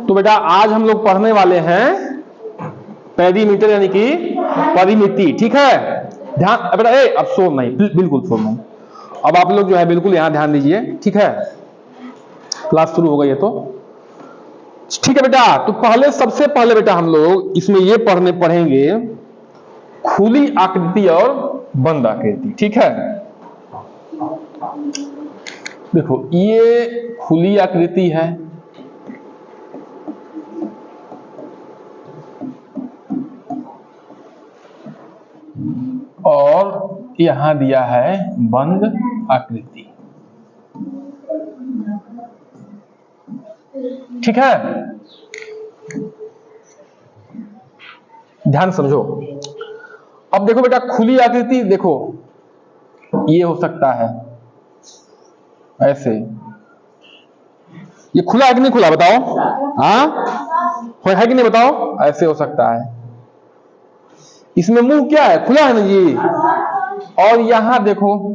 तो बेटा आज हम लोग पढ़ने वाले हैं पेरीमीटर यानी कि परिमिति। ठीक है, ध्यान बेटा, अब शोर नहीं, बिल्कुल शोर नहीं। अब आप लोग जो है बिल्कुल यहां ध्यान दीजिए। ठीक है, क्लास शुरू हो गई है तो ठीक है बेटा। तो पहले, सबसे पहले बेटा हम लोग इसमें ये पढ़ेंगे खुली आकृति और बंद आकृति। ठीक है, देखो ये खुली आकृति है और यहां दिया है बंद आकृति। ठीक है, ध्यान समझो। अब देखो बेटा, खुली आकृति देखो ये हो सकता है ऐसे, ये खुला है कि नहीं खुला बताओ? हाँ है कि नहीं बताओ? ऐसे हो सकता है। इसमें मुंह क्या है? खुला है ना जी। और यहां देखो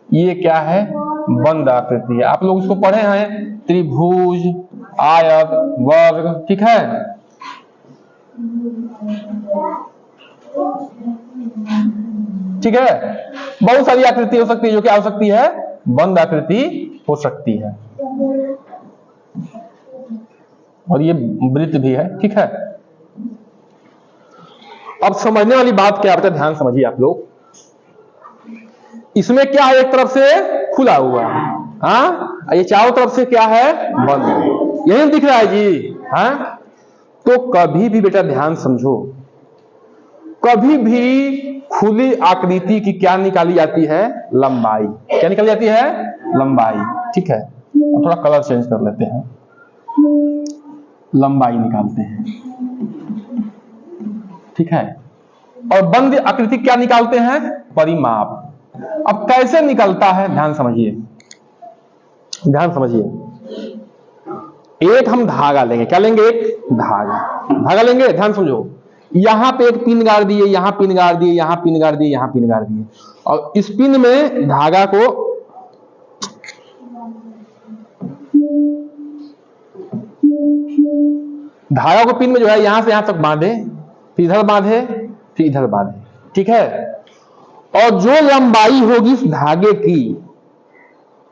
ये क्या है? बंद आकृति है। आप लोग इसको पढ़े हैं, त्रिभुज, आयत, वर्ग। ठीक है, ठीक है, बहुत सारी आकृति हो सकती है जो क्या हो सकती है? बंद आकृति हो सकती है। और ये वृत्त भी है। ठीक है, अब समझने वाली बात क्या है, ध्यान समझिए आप लोग। इसमें क्या है? एक तरफ से खुला हुआ है, हाँ, ये चारों तरफ से क्या है? बंद। यही दिख रहा है जी। हाँ, तो कभी भी बेटा ध्यान समझो, कभी भी खुली आकृति की क्या निकाली जाती है? लंबाई। क्या निकाली जाती है? लंबाई। ठीक है, थोड़ा कलर चेंज कर लेते हैं, लंबाई निकालते हैं। ठीक है, और बंद आकृति क्या निकालते हैं? परिमाप। अब कैसे निकलता है? ध्यान समझिए, ध्यान समझिए। एक हम धागा लेंगे। क्या लेंगे? एक धागा लेंगे। ध्यान समझो, यहां पे एक पिन गाड़ दिए, यहां पिन गाड़ दिए, यहां पिन गाड़ दिए, यहां पिन गाड़ दिए, और इस पिन में धागा को पिन में जो है यहां से यहां तक बांधे, फिर इधर बांधे, फिर इधर बांधे। ठीक है, और जो लंबाई होगी इस धागे की,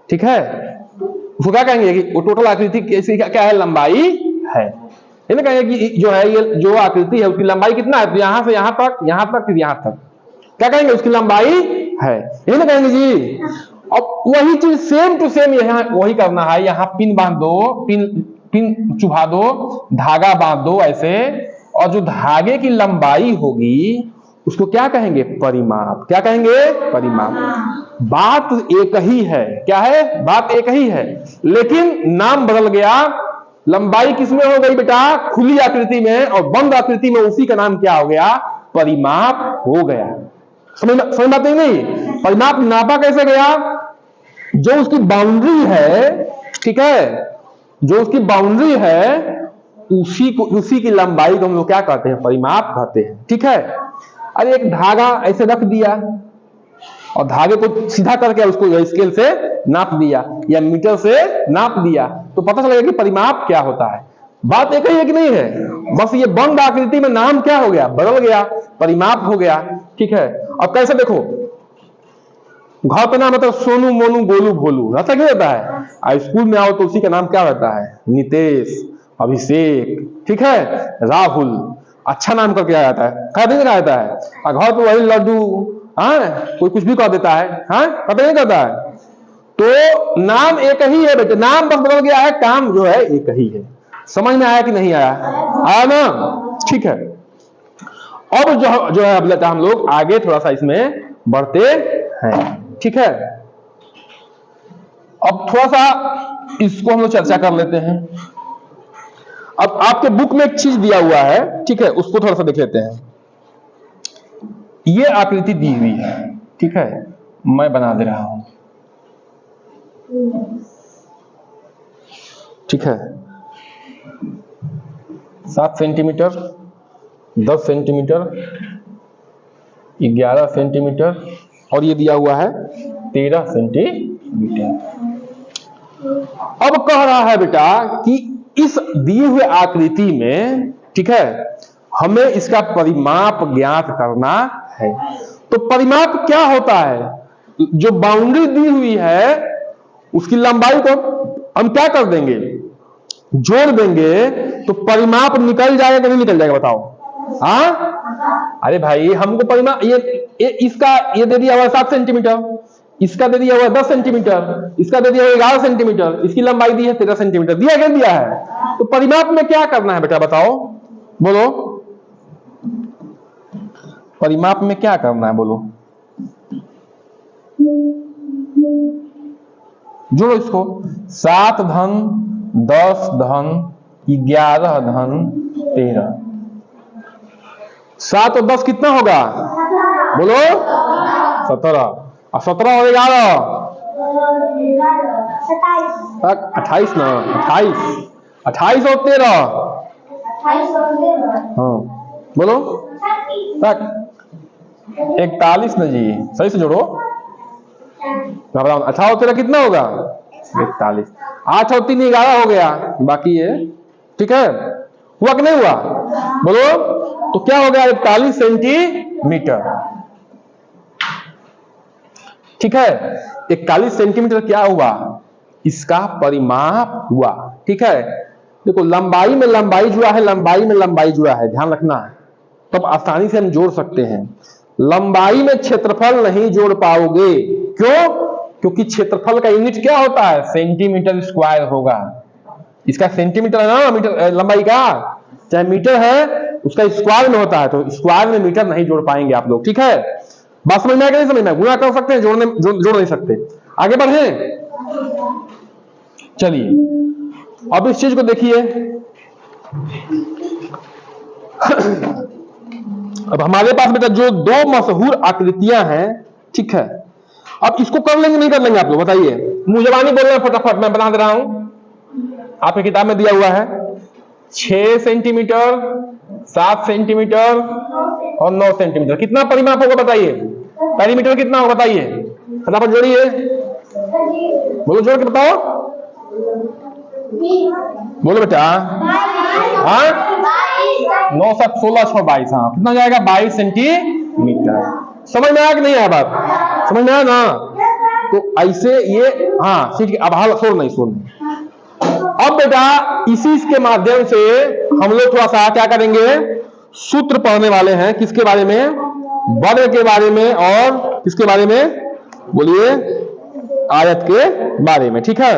ठीक है, उसको क्या कहेंगे? कि वो टोटल आकृति कैसी क्या है? लंबाई है। ये ना कहेंगे कि जो है, ये जो आकृति है उसकी लंबाई कितना है? तो यहां से यहां तक, यहां तक, फिर यहां तक, क्या कहेंगे? उसकी लंबाई है। ये ना कहेंगे जी। अब वही चीज सेम टू सेम यहां वही करना है। यहां पिन बांध दो, पिन चुभा दो, धागा बांध दो ऐसे, और जो धागे की लंबाई होगी उसको क्या कहेंगे? परिमाप। क्या कहेंगे? परिमाप। बात एक ही है। क्या है? बात एक ही है, लेकिन नाम बदल गया। लंबाई किसमें हो गई बेटा? खुली आकृति में, और बंद आकृति में उसी का नाम क्या हो गया? परिमाप हो गया। समझ बात नहीं? परिमाप नापा कैसे गया? जो उसकी बाउंड्री है, ठीक है, जो उसकी बाउंड्री है उसी की लंबाई को हम लोग क्या कहते हैं? परिमाप कहते हैं। ठीक है, अरे एक धागा ऐसे रख दिया और धागे को सीधा करके उसको स्केल से नाप दिया या मीटर से नाप दिया, तो पता चलेगा कि परिमाप क्या होता है। बात एक ही है कि नहीं है? बस ये बंद आकृति में नाम क्या हो गया? बदल गया, परिमाप हो गया। ठीक है, अब कैसे देखो, घर पे नाम मतलब सोनू, मोनू, गोलू, भोलू रहता क्या रहता है? स्कूल में आओ तो उसी का नाम क्या रहता है? नितेश, अभिषेक, ठीक है, राहुल, अच्छा नाम करके आ जाता है, कह नहीं रहता है। और घर पे वही लड्डू, हाँ, कोई कुछ भी कह देता है, हाँ, पता नहीं करता है। तो नाम एक ही है बेटे, नाम बस बदल गया है, काम जो है एक ही है। समझ में आया कि नहीं आया? आया ना? ठीक है, अब जो है अब हम लोग आगे थोड़ा सा इसमें बढ़ते हैं। ठीक है, अब थोड़ा सा इसको हम लोग चर्चा कर लेते हैं। अब आपके बुक में एक चीज दिया हुआ है, ठीक है, उसको थोड़ा सा देख लेते हैं। ये आकृति दी हुई है, ठीक है, मैं बना दे रहा हूं। ठीक है, 7 सेंटीमीटर, 10 सेंटीमीटर, 11 सेंटीमीटर, और ये दिया हुआ है 13 सेंटीमीटर। अब कह रहा है बेटा कि इस दिए हुए आकृति में, ठीक है, हमें इसका परिमाप ज्ञात करना है। तो परिमाप क्या होता है? जो बाउंड्री दी हुई है उसकी लंबाई को हम क्या कर देंगे, जोड़ देंगे, तो परिमाप निकल जाएगा कि नहीं निकल जाएगा बताओ? हाँ, अरे भाई हमको परिमाप इसका ये दे दिया हुआ 7 सेंटीमीटर, इसका दे दिया हुआ 10 सेंटीमीटर, इसका दे दिया हुआ 11 सेंटीमीटर, इसकी लंबाई दी है 13 सेंटीमीटर, दिया क्या दिया है? तो परिमाप में क्या करना है बेटा बताओ, बोलो परिमाप में क्या करना है, बोलो, जोड़ो इसको। 7 धन 10 धन 11 धन 13, 7 और 10 कितना होगा, बोलो 17, और 17 और 11 28 ना, 28 और 13, हाँ बोलो 41 ना जी, सही से जोड़ो। 18 और 13 कितना होगा, 41, 8 और 3 11 हो गया, बाकी है, ठीक है, हुआ कि नहीं हुआ, बोलो। तो क्या हो गया, 41 सेंटीमीटर, ठीक है, 41 सेंटीमीटर क्या हुआ, इसका परिमाप हुआ, ठीक है। देखो लंबाई में लंबाई जुड़ा है, लंबाई में लंबाई जुड़ा है, ध्यान रखना है, तब आसानी से हम जोड़ सकते हैं। लंबाई में क्षेत्रफल नहीं जोड़ पाओगे, क्यों? क्योंकि क्षेत्रफल का यूनिट क्या होता है, सेंटीमीटर स्क्वायर होगा। इसका सेंटीमीटर है ना, मीटर लंबाई का, चाहे मीटर है उसका स्क्वायर में होता है, तो स्क्वायर में मीटर नहीं जोड़ पाएंगे आप लोग, ठीक है। बात समझ में आएगा नहीं समझ में? गुणा कर सकते हैं, जोड़ नहीं सकते। आगे बढ़े, चलिए अब इस चीज को देखिए। अब हमारे पास बेटा जो 2 मशहूर आकृतियां हैं, ठीक है, अब इसको कर लेंगे नहीं कर लेंगे आप लोग बताइए, मुझे जबानी बोल रहे हैं, फटाफट मैं बना दे रहा हूं, आपकी किताब में दिया हुआ है। 6 सेंटीमीटर, 7 सेंटीमीटर और 9 सेंटीमीटर, कितना परिमाप होगा बताइए, पेरीमीटर कितना होगा बताइए, फटाफट जोड़िए, बोलो जोड़ के बताओ, बोलो बेटा। हाँ 9 7 16 6 22, हाँ कितना जाएगा, 22 सेंटीमीटर। समझ में आया कि नहीं आया बात, समझ में आया ना? तो ऐसे ये, हाँ ठीक है, अब हाल शोर नहीं। अब बेटा इसी के माध्यम से हम लोग थोड़ा सा क्या करेंगे, सूत्र पढ़ने वाले हैं, किसके बारे में, वर्ग के बारे में, और किसके बारे में, बोलिए आयत के बारे में, ठीक है।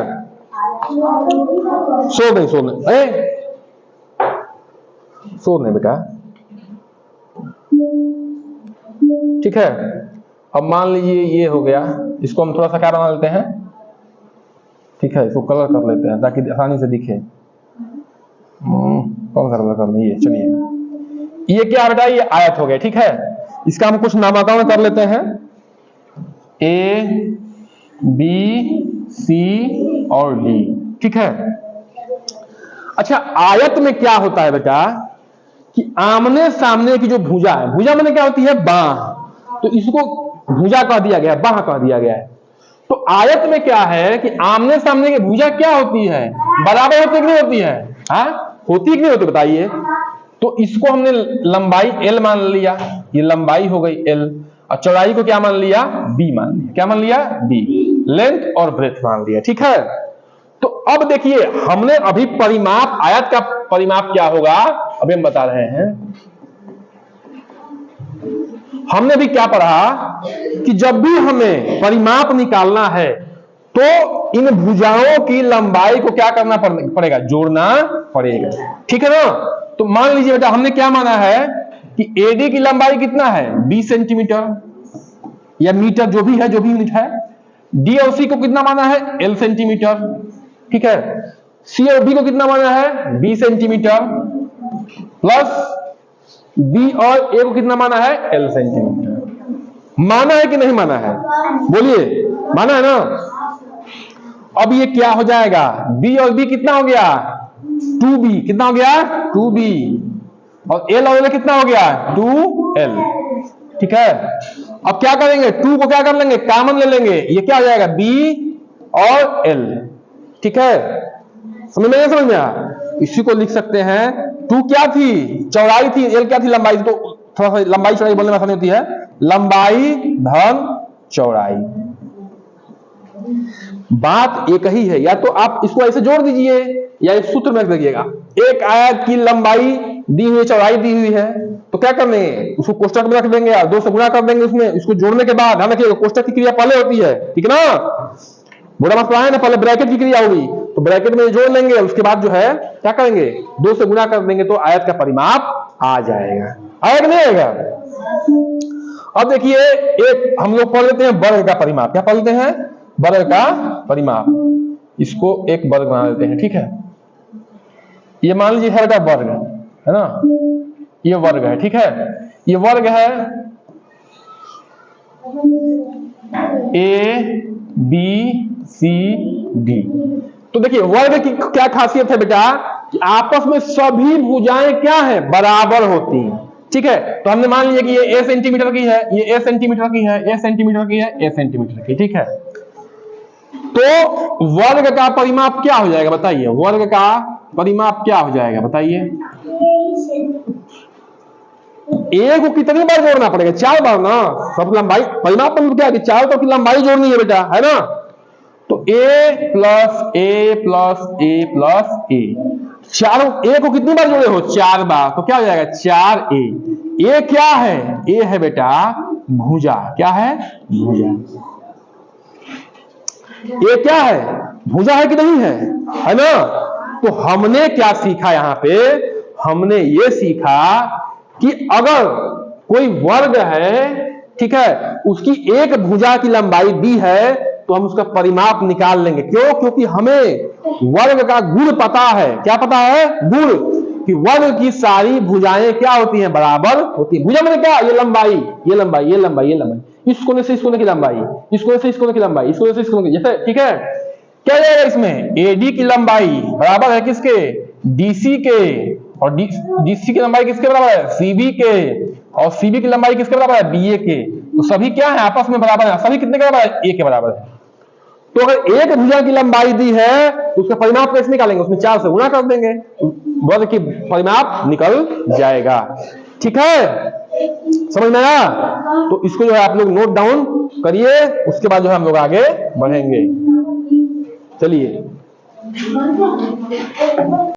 शोर नहीं बेटा, ठीक है। अब मान लीजिए ये हो गया, इसको हम थोड़ा सा क्या बना लेते हैं, ठीक है, इसको कलर कर लेते हैं ताकि आसानी से दिखे। कौन सा कलर करना, ये चलिए, ये क्या बेटा, ये आयत हो गया, ठीक है। इसका हम कुछ नामांकन कर लेते हैं, A B C और D, ठीक है। अच्छा आयत में क्या होता है बेटा कि आमने सामने की जो भुजा है, भुजा मैंने क्या होती है, बाह, तो इसको भुजा कह दिया गया, बाह कह दिया गया है। तो आयत में क्या है कि आमने सामने की भुजा क्या होती है, बराबर होती कि नहीं होती है, हाँ होती कि नहीं होती बताइए। तो इसको हमने लंबाई L मान लिया, ये लंबाई हो गई L, और चौड़ाई को क्या मान लिया, B मान लिया, क्या मान लिया, B, लेंथ और ब्रेथ मान लिया, ठीक है। तो अब देखिए हमने अभी परिमाप, आयत का परिमाप क्या होगा अभी हम बता रहे हैं। हमने भी क्या पढ़ा कि जब भी हमें परिमाप निकालना है तो इन भुजाओं की लंबाई को क्या करना पड़ेगा, जोड़ना पड़ेगा, ठीक है ना। तो मान लीजिए बेटा हमने क्या माना है कि AD की लंबाई कितना है, 20 सेंटीमीटर या मीटर, जो भी है, जो भी यूनिट है। D और C को कितना माना है, L सेंटीमीटर, ठीक है। C और B को कितना माना है, 20 सेंटीमीटर, प्लस B और A को कितना माना है, L सेंटीमीटर। माना है कि नहीं माना है, बोलिए, माना है ना। अब ये क्या हो जाएगा, B और B कितना हो गया, 2B, कितना हो गया, 2B, और L और L कितना हो गया, 2L, ठीक है। अब क्या करेंगे, 2 को क्या कर लेंगे, कॉमन ले लेंगे, ये क्या हो जाएगा, B और L, ठीक है, समझ में आया? इसी को लिख सकते हैं, 2 क्या थी? चौड़ाई थी, L क्या थी? लंबाई। तो थोड़ा सा लंबाई चौड़ाई बोलने में आसानी होती है, लंबाई धन चौड़ाई। बात एक ही है, या तो आप इसको ऐसे जोड़ दीजिए या इस सूत्र में रख दीजिएगा। एक आयत की लंबाई दी हुई, चौड़ाई दी हुई है, तो क्या करने, उसको कोष्टक में रख देंगे और 2 से गुणा कर देंगे उसमें। इसको जोड़ने के बाद ध्यान रखिएगा, कोष्टक की क्रिया पहले होती है, ठीक है ना? बड़ा मसला है ना, पहले ब्रैकेट की क्रिया होगी, तो ब्रैकेट में जोड़ लेंगे, उसके बाद जो है क्या करेंगे, 2 से गुणा कर देंगे, तो आयत का परिमाप आ जाएगा। आएगा नहीं आएगा? अब देखिए, एक हम लोग पढ़ लेते हैं वर्ग का परिमाप। क्या पढ़ लेते हैं? वर्ग का परिमाप। इसको एक वर्ग बना लेते हैं, ठीक है? ये मान लीजिए है का वर्ग है ना, ये वर्ग है, ठीक है? ये वर्ग है ABCD। तो देखिए वर्ग की क्या खासियत है बेटा, कि आपस में सभी भुजाएं क्या है, बराबर होती हैं, ठीक है? तो हमने मान लिया कि ये A सेंटीमीटर की है, ये A सेंटीमीटर की है, A सेंटीमीटर की है, A सेंटीमीटर की, ठीक है? तो वर्ग का परिमाप क्या हो जाएगा बताइए? वर्ग का परिमाप क्या हो जाएगा बताइए? ए को कितनी बार जोड़ना पड़ेगा? 4 बार ना। सब लंबाई परिमाप मतलब क्या है, 4 तो की लंबाई जोड़नी है बेटा, है ना? तो A plus A plus A plus A, चारों A को कितनी बार जोड़े हो? 4 बार। तो क्या हो जाएगा? 4A। A क्या है? A है बेटा भुजा। क्या है? भुजा। ये क्या है? भुजा है कि नहीं है? है ना? तो हमने क्या सीखा यहां पे? हमने ये सीखा कि अगर कोई वर्ग है, ठीक है, उसकी एक भुजा की लंबाई दी है, तो हम उसका परिमाप निकाल लेंगे। क्यों? क्योंकि हमें वर्ग का गुण पता है। क्या पता है? गुण, कि वर्ग की सारी भुजाएं क्या होती हैं? बराबर होती है। भुजा मतलब क्या? ये लंबाई, ये लंबाई, ये लंबाई, ये लंबाई, इस कोने से इस कोने की लंबाई, इस कोने से इस कोने की लंबाई, इस कोने से इस कोने की, जैसे, ठीक है? क्या जाएगा इसमें? AD की लंबाई बराबर है किसके? DC के। और DC की लंबाई किसके बराबर है? CB के। और CB की लंबाई किसके बराबर है? BA के। तो सभी क्या है? आपस में बराबर है। सभी कितने के बराबर है? A के बराबर है। तो अगर एक भुजा की लंबाई दी है, तो उसका परिमाप कैसे निकालेंगे? उसमें 4 से गुणा कर देंगे, वर्ग की परिमाप निकल जाएगा। ठीक है, समझ में आया? तो इसको जो है आप लोग नोट डाउन करिए, उसके बाद जो है हम लोग आगे बढ़ेंगे। चलिए।